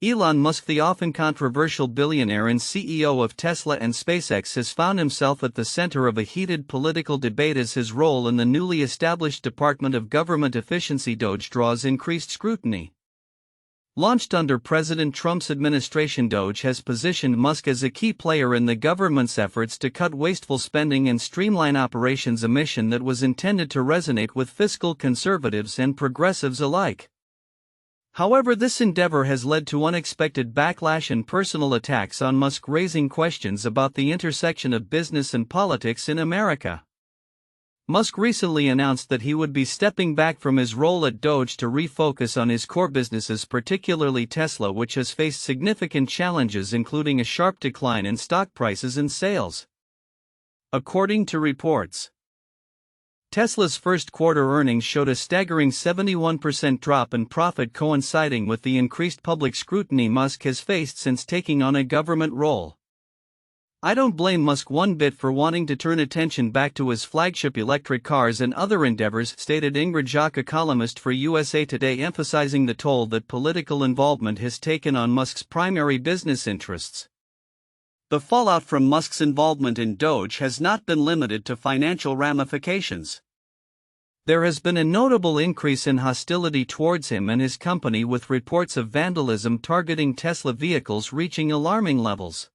Elon Musk, the often controversial billionaire and CEO of Tesla and SpaceX, has found himself at the center of a heated political debate as his role in the newly established Department of Government Efficiency DOGE draws increased scrutiny. Launched under President Trump's administration, DOGE has positioned Musk as a key player in the government's efforts to cut wasteful spending and streamline operations, a mission that was intended to resonate with fiscal conservatives and progressives alike. However, this endeavor has led to unexpected backlash and personal attacks on Musk, raising questions about the intersection of business and politics in America. Musk recently announced that he would be stepping back from his role at DOGE to refocus on his core businesses, particularly Tesla, which has faced significant challenges, including a sharp decline in stock prices and sales. According to reports, Tesla's first quarter earnings showed a staggering 71% drop in profit, coinciding with the increased public scrutiny Musk has faced since taking on a government role. "I don't blame Musk one bit for wanting to turn attention back to his flagship electric cars and other endeavors," stated Ingrid Jacques, a columnist for USA Today, emphasizing the toll that political involvement has taken on Musk's primary business interests. The fallout from Musk's involvement in DOGE has not been limited to financial ramifications. There has been a notable increase in hostility towards him and his company, with reports of vandalism targeting Tesla vehicles reaching alarming levels.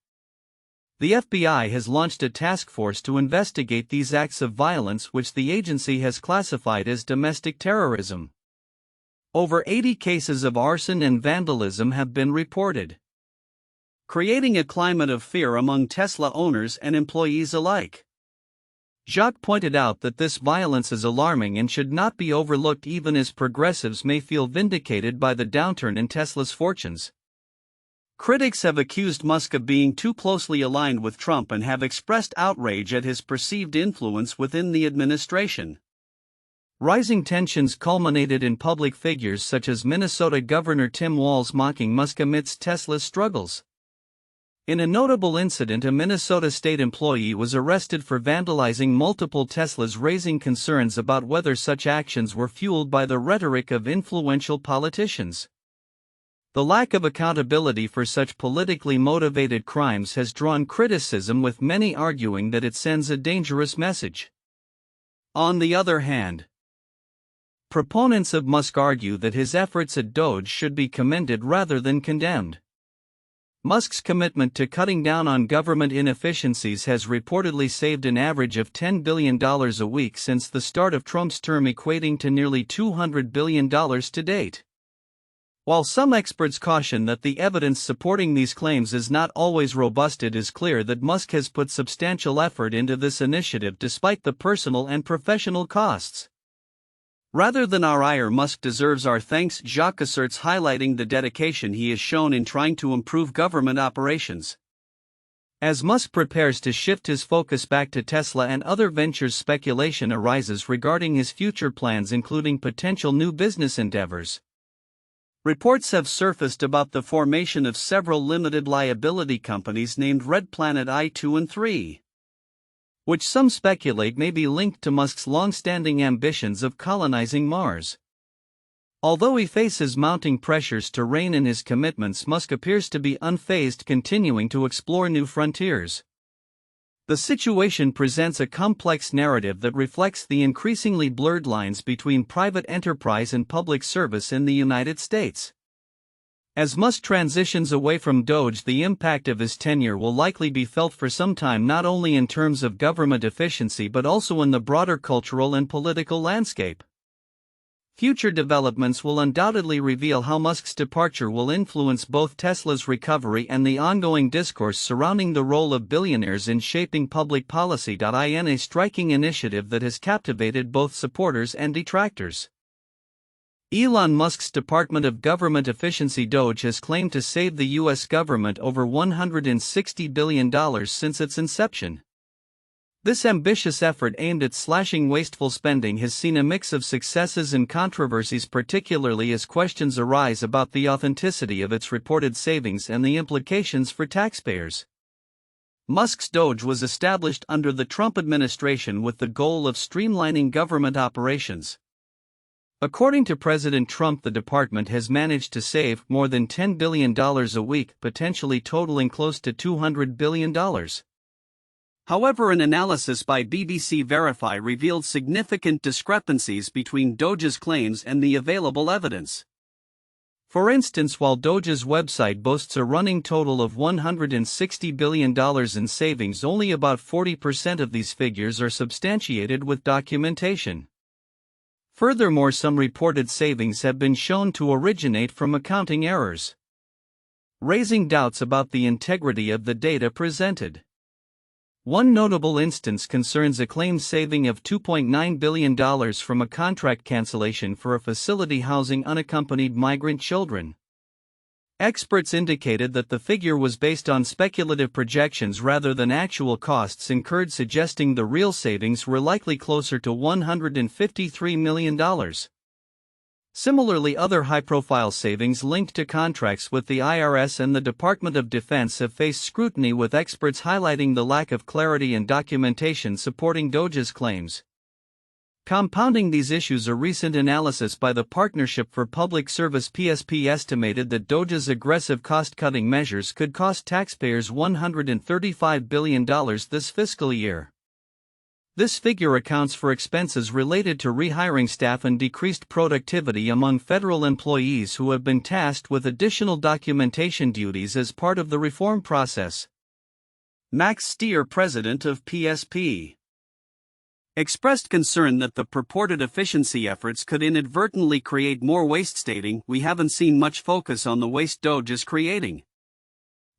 The FBI has launched a task force to investigate these acts of violence, which the agency has classified as domestic terrorism. Over 80 cases of arson and vandalism have been reported, creating a climate of fear among Tesla owners and employees alike. Jacques pointed out that this violence is alarming and should not be overlooked, even as progressives may feel vindicated by the downturn in Tesla's fortunes. Critics have accused Musk of being too closely aligned with Trump and have expressed outrage at his perceived influence within the administration. Rising tensions culminated in public figures such as Minnesota Governor Tim Walz mocking Musk amidst Tesla's struggles. In a notable incident, a Minnesota state employee was arrested for vandalizing multiple Teslas, raising concerns about whether such actions were fueled by the rhetoric of influential politicians. The lack of accountability for such politically motivated crimes has drawn criticism, with many arguing that it sends a dangerous message. On the other hand, proponents of Musk argue that his efforts at DOGE should be commended rather than condemned. Musk's commitment to cutting down on government inefficiencies has reportedly saved an average of $10 billion a week since the start of Trump's term, equating to nearly $200 billion to date. While some experts caution that the evidence supporting these claims is not always robust, it is clear that Musk has put substantial effort into this initiative despite the personal and professional costs. "Rather than our ire, Musk deserves our thanks," Jacques asserts, highlighting the dedication he has shown in trying to improve government operations. As Musk prepares to shift his focus back to Tesla and other ventures, speculation arises regarding his future plans, including potential new business endeavors. Reports have surfaced about the formation of several limited liability companies named Red Planet I2 and 3. Which some speculate may be linked to Musk's long-standing ambitions of colonizing Mars. Although he faces mounting pressures to rein in his commitments, Musk appears to be unfazed, continuing to explore new frontiers. The situation presents a complex narrative that reflects the increasingly blurred lines between private enterprise and public service in the United States. As Musk transitions away from DOGE, the impact of his tenure will likely be felt for some time, not only in terms of government efficiency but also in the broader cultural and political landscape. Future developments will undoubtedly reveal how Musk's departure will influence both Tesla's recovery and the ongoing discourse surrounding the role of billionaires in shaping public policy. In a striking initiative that has captivated both supporters and detractors. Elon Musk's Department of Government Efficiency DOGE has claimed to save the U.S. government over $160 billion since its inception. This ambitious effort aimed at slashing wasteful spending has seen a mix of successes and controversies, particularly as questions arise about the authenticity of its reported savings and the implications for taxpayers. Musk's DOGE was established under the Trump administration with the goal of streamlining government operations. According to President Trump, the department has managed to save more than $10 billion a week, potentially totaling close to $200 billion. However, an analysis by BBC Verify revealed significant discrepancies between DOGE's claims and the available evidence. For instance, while DOGE's website boasts a running total of $160 billion in savings, only about 40% of these figures are substantiated with documentation. Furthermore, some reported savings have been shown to originate from accounting errors, raising doubts about the integrity of the data presented. One notable instance concerns a claimed saving of $2.9 billion from a contract cancellation for a facility housing unaccompanied migrant children. Experts indicated that the figure was based on speculative projections rather than actual costs incurred, suggesting the real savings were likely closer to $153 million. Similarly, other high-profile savings linked to contracts with the IRS and the Department of Defense have faced scrutiny, with experts highlighting the lack of clarity and documentation supporting DOGE's claims. Compounding these issues, a recent analysis by the Partnership for Public Service (PSP) estimated that DOGE's aggressive cost-cutting measures could cost taxpayers $135 billion this fiscal year. This figure accounts for expenses related to rehiring staff and decreased productivity among federal employees who have been tasked with additional documentation duties as part of the reform process. Max Stier, president of PSP, expressed concern that the purported efficiency efforts could inadvertently create more waste, stating, "We haven't seen much focus on the waste DOGE is creating."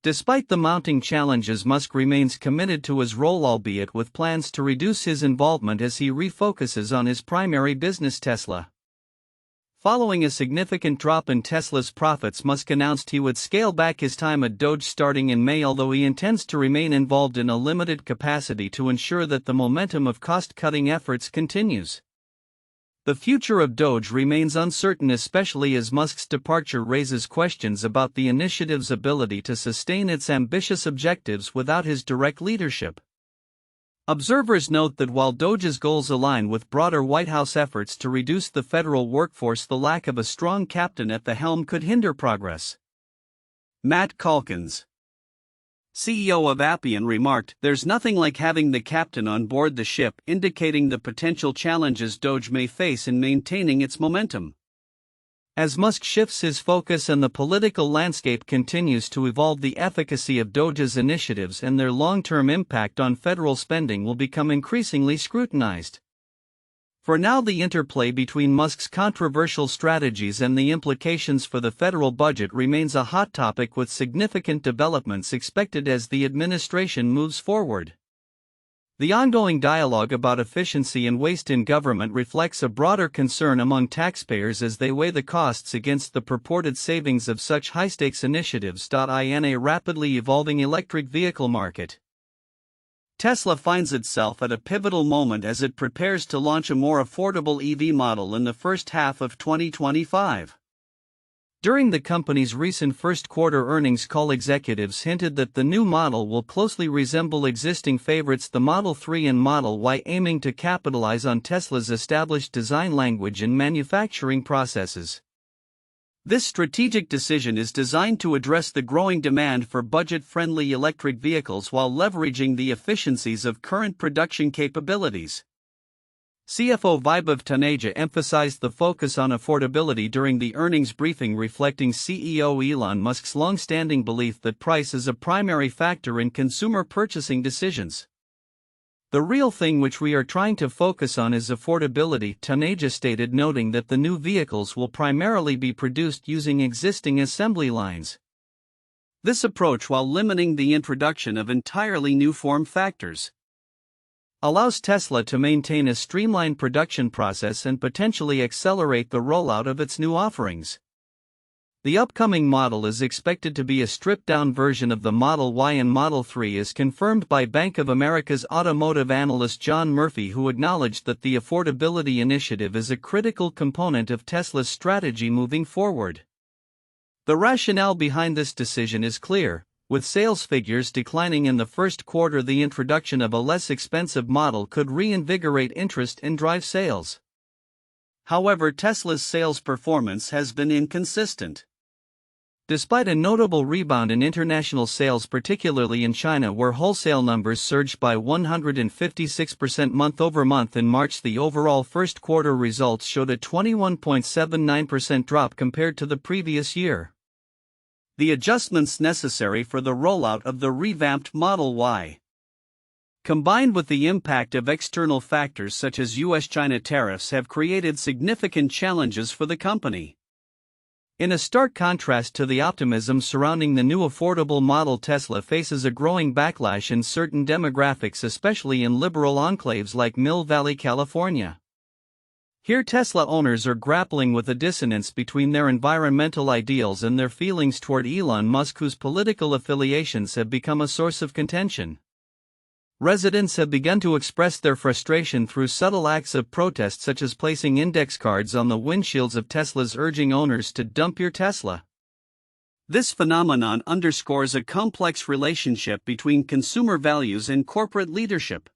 Despite the mounting challenges, Musk remains committed to his role, albeit with plans to reduce his involvement as he refocuses on his primary business, Tesla. Following a significant drop in Tesla's profits, Musk announced he would scale back his time at DOGE starting in May, although he intends to remain involved in a limited capacity to ensure that the momentum of cost-cutting efforts continues. The future of DOGE remains uncertain, especially as Musk's departure raises questions about the initiative's ability to sustain its ambitious objectives without his direct leadership. Observers note that while DOGE's goals align with broader White House efforts to reduce the federal workforce, the lack of a strong captain at the helm could hinder progress. Matt Calkins, CEO of Appian, remarked, "There's nothing like having the captain on board the ship," indicating the potential challenges DOGE may face in maintaining its momentum. As Musk shifts his focus and the political landscape continues to evolve, the efficacy of DOGE's initiatives and their long-term impact on federal spending will become increasingly scrutinized. For now, the interplay between Musk's controversial strategies and the implications for the federal budget remains a hot topic, with significant developments expected as the administration moves forward. The ongoing dialogue about efficiency and waste in government reflects a broader concern among taxpayers as they weigh the costs against the purported savings of such high-stakes initiatives. In a rapidly evolving electric vehicle market, Tesla finds itself at a pivotal moment as it prepares to launch a more affordable EV model in the first half of 2025. During the company's recent first-quarter earnings call, executives hinted that the new model will closely resemble existing favorites, the Model 3 and Model Y, aiming to capitalize on Tesla's established design language and manufacturing processes. This strategic decision is designed to address the growing demand for budget-friendly electric vehicles while leveraging the efficiencies of current production capabilities. CFO Vaibhav Taneja emphasized the focus on affordability during the earnings briefing, reflecting CEO Elon Musk's long-standing belief that price is a primary factor in consumer purchasing decisions. "The real thing which we are trying to focus on is affordability," Taneja stated, noting that the new vehicles will primarily be produced using existing assembly lines. This approach, while limiting the introduction of entirely new form factors, allows Tesla to maintain a streamlined production process and potentially accelerate the rollout of its new offerings. The upcoming model is expected to be a stripped-down version of the Model Y and Model 3, as confirmed by Bank of America's automotive analyst John Murphy, who acknowledged that the affordability initiative is a critical component of Tesla's strategy moving forward. The rationale behind this decision is clear. With sales figures declining in the first quarter, the introduction of a less expensive model could reinvigorate interest and drive sales. However, Tesla's sales performance has been inconsistent. Despite a notable rebound in international sales, particularly in China where wholesale numbers surged by 156% month-over-month in March, the overall first quarter results showed a 21.79% drop compared to the previous year. The adjustments necessary for the rollout of the revamped Model Y, combined with the impact of external factors such as US-China tariffs, have created significant challenges for the company. In a stark contrast to the optimism surrounding the new affordable model, Tesla faces a growing backlash in certain demographics, especially in liberal enclaves like Mill Valley, California. Here, Tesla owners are grappling with a dissonance between their environmental ideals and their feelings toward Elon Musk, whose political affiliations have become a source of contention. Residents have begun to express their frustration through subtle acts of protest, such as placing index cards on the windshields of Teslas urging owners to dump your Tesla. This phenomenon underscores a complex relationship between consumer values and corporate leadership,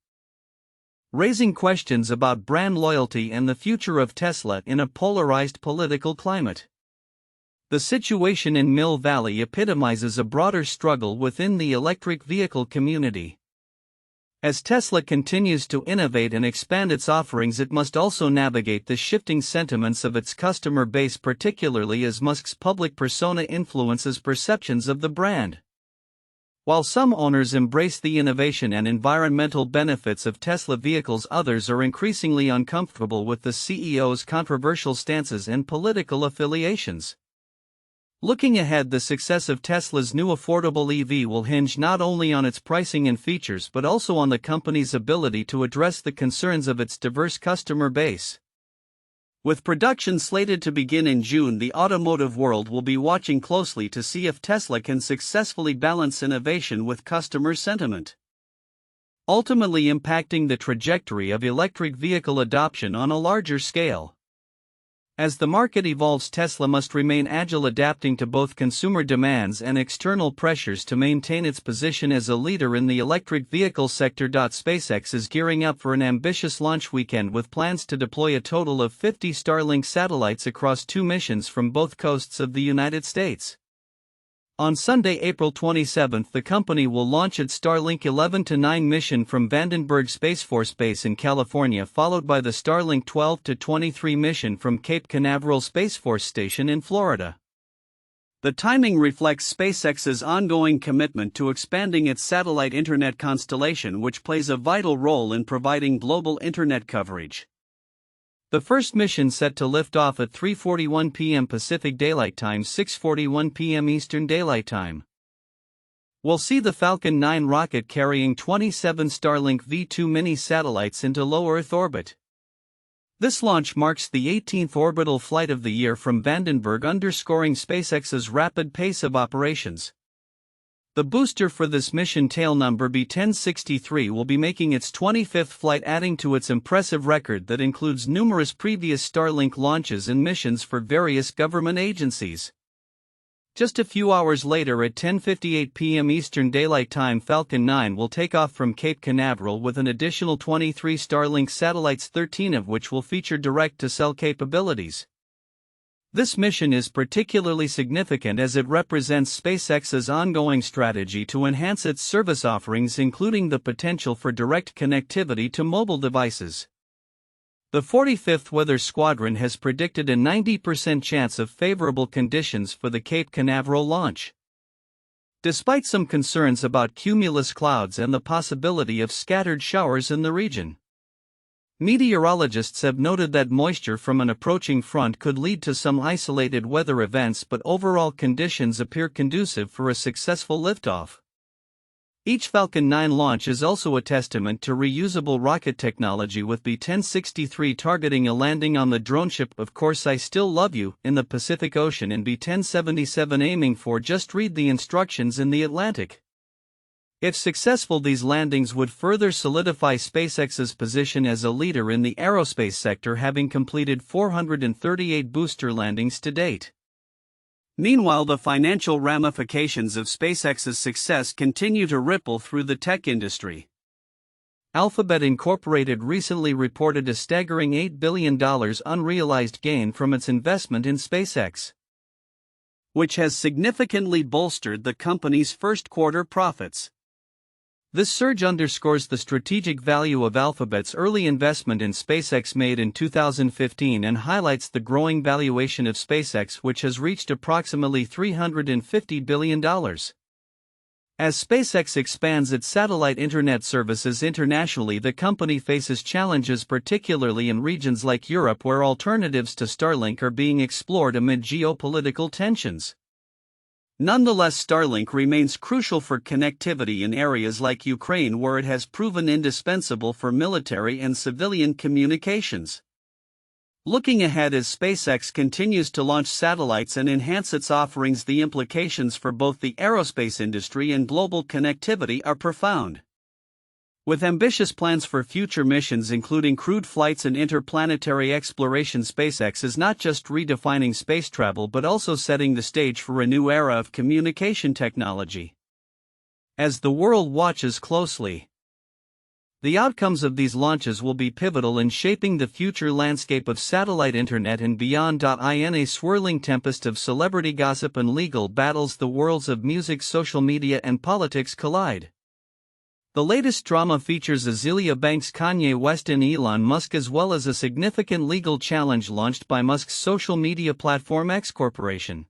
raising questions about brand loyalty and the future of Tesla in a polarized political climate. The situation in Mill Valley epitomizes a broader struggle within the electric vehicle community. As Tesla continues to innovate and expand its offerings, it must also navigate the shifting sentiments of its customer base, particularly as Musk's public persona influences perceptions of the brand. While some owners embrace the innovation and environmental benefits of Tesla vehicles, others are increasingly uncomfortable with the CEO's controversial stances and political affiliations. Looking ahead, the success of Tesla's new affordable EV will hinge not only on its pricing and features but also on the company's ability to address the concerns of its diverse customer base. With production slated to begin in June, the automotive world will be watching closely to see if Tesla can successfully balance innovation with customer sentiment, ultimately impacting the trajectory of electric vehicle adoption on a larger scale. As the market evolves, Tesla must remain agile, adapting to both consumer demands and external pressures to maintain its position as a leader in the electric vehicle sector. SpaceX is gearing up for an ambitious launch weekend with plans to deploy a total of 50 Starlink satellites across 2 missions from both coasts of the United States. On Sunday, April 27, the company will launch its Starlink 11-9 mission from Vandenberg Space Force Base in California, followed by the Starlink 12-23 mission from Cape Canaveral Space Force Station in Florida. The timing reflects SpaceX's ongoing commitment to expanding its satellite internet constellation, which plays a vital role in providing global internet coverage. The first mission, set to lift off at 3:41 p.m. Pacific Daylight Time, 6:41 p.m. Eastern Daylight Time, will see the Falcon 9 rocket carrying 27 Starlink V2 mini satellites into low Earth orbit. This launch marks the 18th orbital flight of the year from Vandenberg, underscoring SpaceX's rapid pace of operations. The booster for this mission, tail number B1063, will be making its 25th flight, adding to its impressive record that includes numerous previous Starlink launches and missions for various government agencies. Just a few hours later, at 10:58 p.m. Eastern Daylight Time, Falcon 9 will take off from Cape Canaveral with an additional 23 Starlink satellites, 13 of which will feature direct-to-cell capabilities. This mission is particularly significant as it represents SpaceX's ongoing strategy to enhance its service offerings, including the potential for direct connectivity to mobile devices. The 45th Weather Squadron has predicted a 90% chance of favorable conditions for the Cape Canaveral launch, despite some concerns about cumulus clouds and the possibility of scattered showers in the region. Meteorologists have noted that moisture from an approaching front could lead to some isolated weather events, but overall conditions appear conducive for a successful liftoff. Each Falcon 9 launch is also a testament to reusable rocket technology, with B1063 targeting a landing on the drone ship "Of Course I Still Love You" in the Pacific Ocean, and B1077 aiming for "Just Read the Instructions" in the Atlantic. If successful, these landings would further solidify SpaceX's position as a leader in the aerospace sector, having completed 438 booster landings to date. Meanwhile, the financial ramifications of SpaceX's success continue to ripple through the tech industry. Alphabet Incorporated recently reported a staggering $8 billion unrealized gain from its investment in SpaceX, which has significantly bolstered the company's first quarter profits. This surge underscores the strategic value of Alphabet's early investment in SpaceX made in 2015 and highlights the growing valuation of SpaceX, which has reached approximately $350 billion. As SpaceX expands its satellite internet services internationally, the company faces challenges, particularly in regions like Europe, where alternatives to Starlink are being explored amid geopolitical tensions. Nonetheless, Starlink remains crucial for connectivity in areas like Ukraine, where it has proven indispensable for military and civilian communications. Looking ahead, as SpaceX continues to launch satellites and enhance its offerings, the implications for both the aerospace industry and global connectivity are profound. With ambitious plans for future missions, including crewed flights and interplanetary exploration, SpaceX is not just redefining space travel but also setting the stage for a new era of communication technology. As the world watches closely, the outcomes of these launches will be pivotal in shaping the future landscape of satellite internet and beyond. In a swirling tempest of celebrity gossip and legal battles, the worlds of music, social media, and politics collide. The latest drama features Azealia Banks, Kanye West, and Elon Musk, as well as a significant legal challenge launched by Musk's social media platform X Corporation.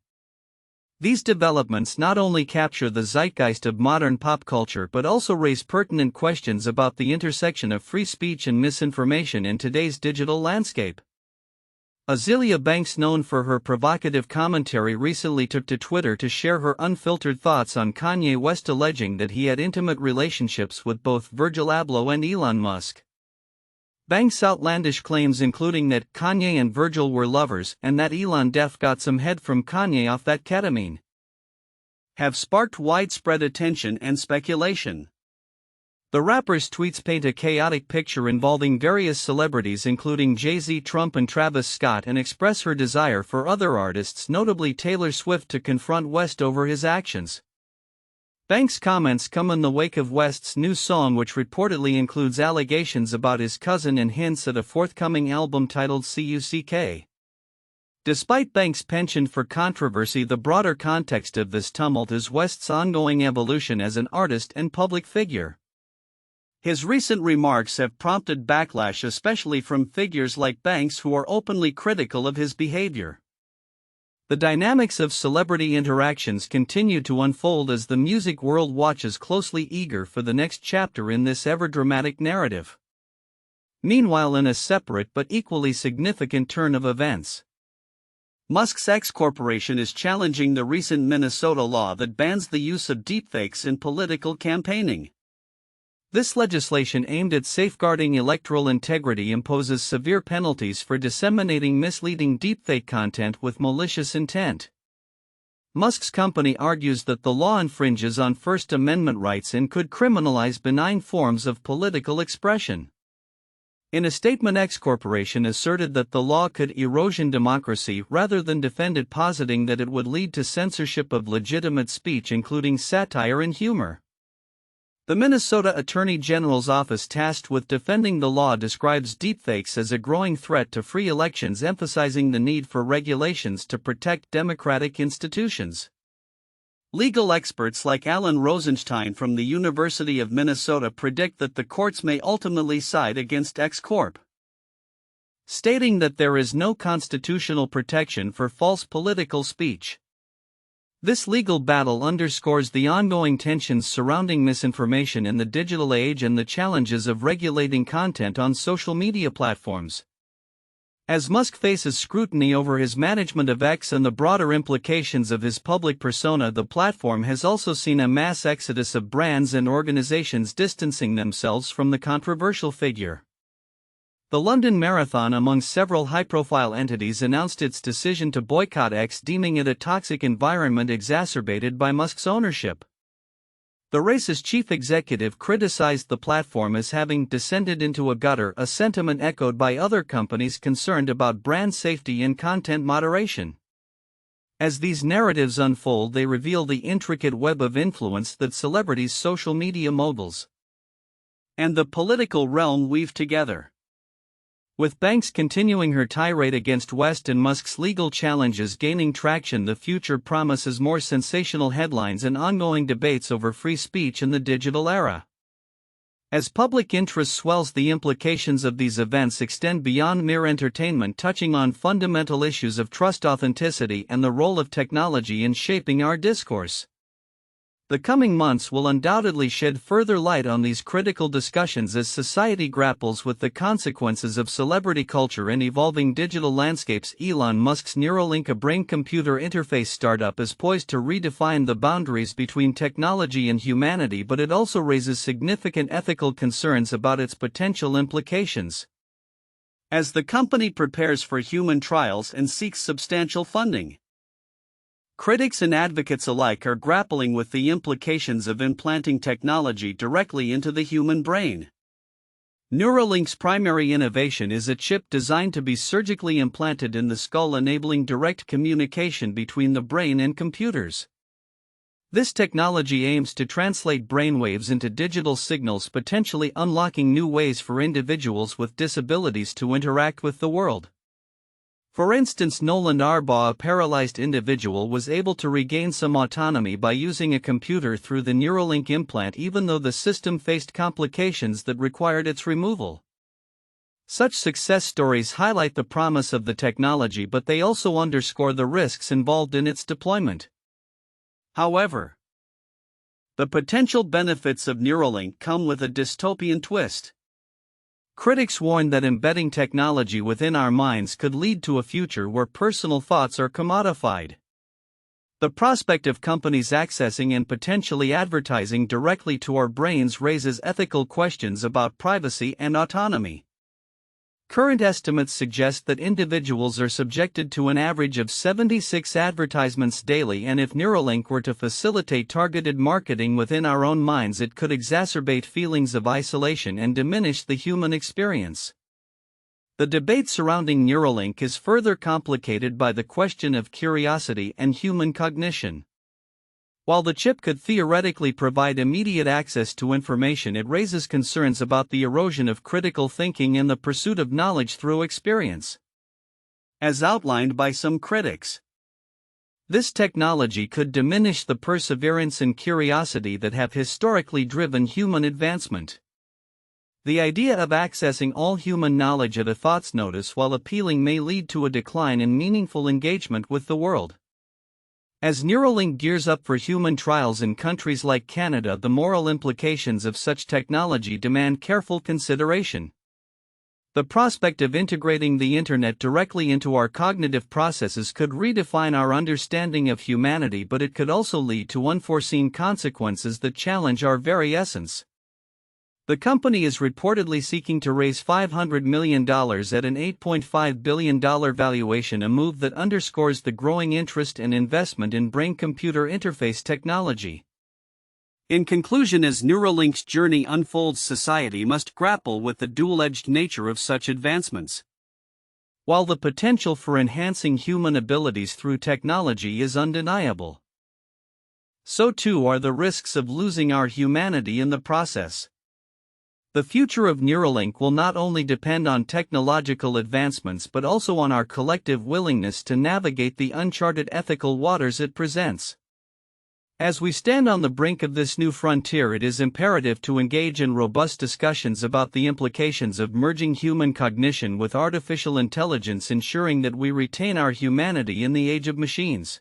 These developments not only capture the zeitgeist of modern pop culture but also raise pertinent questions about the intersection of free speech and misinformation in today's digital landscape. Azealia Banks, known for her provocative commentary, recently took to Twitter to share her unfiltered thoughts on Kanye West, alleging that he had intimate relationships with both Virgil Abloh and Elon Musk. Banks' outlandish claims, including that Kanye and Virgil were lovers and that Elon got some head from Kanye off that ketamine, have sparked widespread attention and speculation. The rapper's tweets paint a chaotic picture involving various celebrities, including Jay-Z, Trump, and Travis Scott, and express her desire for other artists, notably Taylor Swift, to confront West over his actions. Banks' comments come in the wake of West's new song, which reportedly includes allegations about his cousin and hints at a forthcoming album titled CUCK. Despite Banks' penchant for controversy, the broader context of this tumult is West's ongoing evolution as an artist and public figure. His recent remarks have prompted backlash, especially from figures like Banks, who are openly critical of his behavior. The dynamics of celebrity interactions continue to unfold as the music world watches closely, eager for the next chapter in this ever-dramatic narrative. Meanwhile, in a separate but equally significant turn of events, Musk's X Corporation is challenging the recent Minnesota law that bans the use of deepfakes in political campaigning. This legislation, aimed at safeguarding electoral integrity, imposes severe penalties for disseminating misleading deepfake content with malicious intent. Musk's company argues that the law infringes on First Amendment rights and could criminalize benign forms of political expression. In a statement, X Corporation asserted that the law could erosion democracy rather than defend it, positing that it would lead to censorship of legitimate speech, including satire and humor. The Minnesota Attorney General's office, tasked with defending the law, describes deepfakes as a growing threat to free elections, emphasizing the need for regulations to protect democratic institutions. Legal experts like Alan Rosenstein from the University of Minnesota predict that the courts may ultimately side against X Corp, stating that there is no constitutional protection for false political speech. This legal battle underscores the ongoing tensions surrounding misinformation in the digital age and the challenges of regulating content on social media platforms. As Musk faces scrutiny over his management of X and the broader implications of his public persona, the platform has also seen a mass exodus of brands and organizations distancing themselves from the controversial figure. The London Marathon, among several high-profile entities, announced its decision to boycott X, deeming it a toxic environment exacerbated by Musk's ownership. The race's chief executive criticized the platform as having descended into a gutter, a sentiment echoed by other companies concerned about brand safety and content moderation. As these narratives unfold, they reveal the intricate web of influence that celebrities, social media moguls, and the political realm weave together. With banks continuing her tirade against West and Musk's legal challenges gaining traction, the future promises more sensational headlines and ongoing debates over free speech in the digital era. As public interest swells, the implications of these events extend beyond mere entertainment, touching on fundamental issues of trust, authenticity, and the role of technology in shaping our discourse. The coming months will undoubtedly shed further light on these critical discussions as society grapples with the consequences of celebrity culture and evolving digital landscapes. Elon Musk's Neuralink, a brain-computer interface startup, is poised to redefine the boundaries between technology and humanity, but it also raises significant ethical concerns about its potential implications. As the company prepares for human trials and seeks substantial funding, critics and advocates alike are grappling with the implications of implanting technology directly into the human brain. Neuralink's primary innovation is a chip designed to be surgically implanted in the skull, enabling direct communication between the brain and computers. This technology aims to translate brainwaves into digital signals, potentially unlocking new ways for individuals with disabilities to interact with the world. For instance, Nolan Arbaugh, a paralyzed individual, was able to regain some autonomy by using a computer through the Neuralink implant, even though the system faced complications that required its removal. Such success stories highlight the promise of the technology, but they also underscore the risks involved in its deployment. However, the potential benefits of Neuralink come with a dystopian twist. Critics warn that embedding technology within our minds could lead to a future where personal thoughts are commodified. The prospect of companies accessing and potentially advertising directly to our brains raises ethical questions about privacy and autonomy. Current estimates suggest that individuals are subjected to an average of 76 advertisements daily, and if Neuralink were to facilitate targeted marketing within our own minds, it could exacerbate feelings of isolation and diminish the human experience. The debate surrounding Neuralink is further complicated by the question of curiosity and human cognition. While the chip could theoretically provide immediate access to information, it raises concerns about the erosion of critical thinking and the pursuit of knowledge through experience. As outlined by some critics, this technology could diminish the perseverance and curiosity that have historically driven human advancement. The idea of accessing all human knowledge at a thought's notice, while appealing, may lead to a decline in meaningful engagement with the world. As Neuralink gears up for human trials in countries like Canada, the moral implications of such technology demand careful consideration. The prospect of integrating the internet directly into our cognitive processes could redefine our understanding of humanity, but it could also lead to unforeseen consequences that challenge our very essence. The company is reportedly seeking to raise $500 million at an $8.5 billion valuation, a move that underscores the growing interest and investment in brain-computer interface technology. In conclusion, as Neuralink's journey unfolds, society must grapple with the dual-edged nature of such advancements. While the potential for enhancing human abilities through technology is undeniable, so too are the risks of losing our humanity in the process. The future of Neuralink will not only depend on technological advancements but also on our collective willingness to navigate the uncharted ethical waters it presents. As we stand on the brink of this new frontier, it is imperative to engage in robust discussions about the implications of merging human cognition with artificial intelligence, ensuring that we retain our humanity in the age of machines.